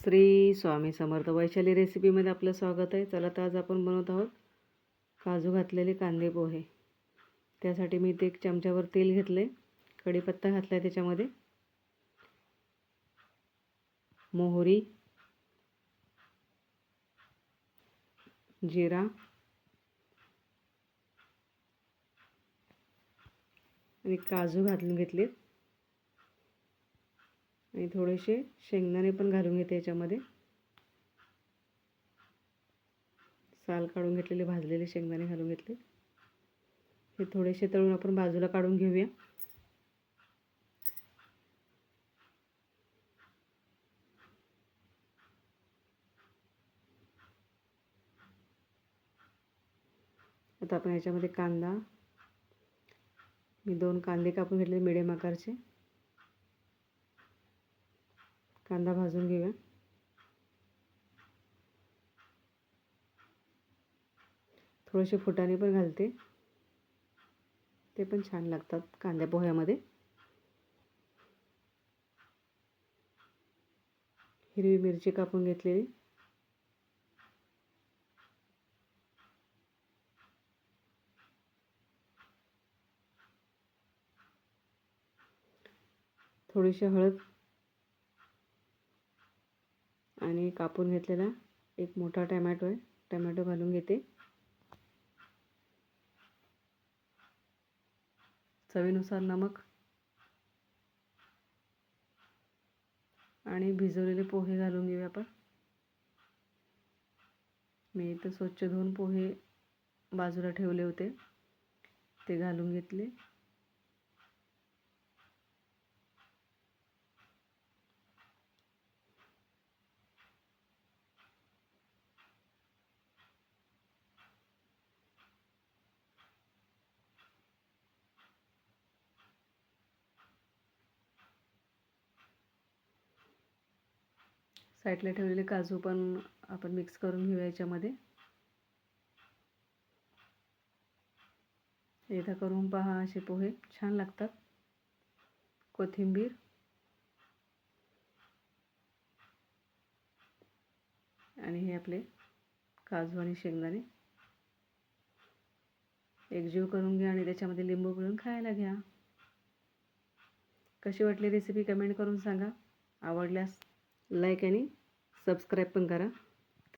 श्री स्वामी समर्थ. वैशाली रेसिपीमध्ये आपलं स्वागत आहे. चला तर आज आपण बनवत आहोत काजू घातलेले कांदे पोहे. त्यासाठी मी इथे 1 चमच्यावर तेल घेतले, कढीपत्ता घातला आहे, त्याच्यामध्ये मोहरी, जिरा आणि काजू घालून घेतले आणि थोडेसे शेंगदाणे पण घालून घेते. याच्यामध्ये साल काढून घेतलेले भाजलेले शेंगदाणे घालून घेतले. हे थोडेसे तळून आपण बाजूला काढून घेऊया. आता आपण याच्यामध्ये कांदा, मी 2 कांदे कापून घेतले मिडियम आकारचे. कांदा भाजून घेऊया. थोडेसे फुटाणे पण घालते, ते पण छान लागतात कांद्या पोह्यामध्ये. हिरवी मिरची कापून घेतलेली, थोडीशी हळद आणि कापून घेतलेला 1 मोठा टोमॅटो आहे, टोमॅटो घालून घेते. चवीनुसार नमक आणि भिजवलेले पोहे घालून घेऊया आपण. मी इथं स्वच्छ धुवून पोहे बाजूला ठेवले होते, ते घालून घेतले. साईडला ठेवलेले काजू पण आपण मिक्स करून घेऊया याच्यामध्ये. एकदा करून पहा, असे पोहे छान लागतात. कोथिंबीर आणि हे आपले काजू आणि शेंगदाणे एकजीव करून घ्या आणि त्याच्यामध्ये लिंबू पिळून खायला घ्या. कशी वाटली रेसिपी कमेंट करून सांगा. आवडल्यास लाईक आणि सबस्क्राईब पण करा.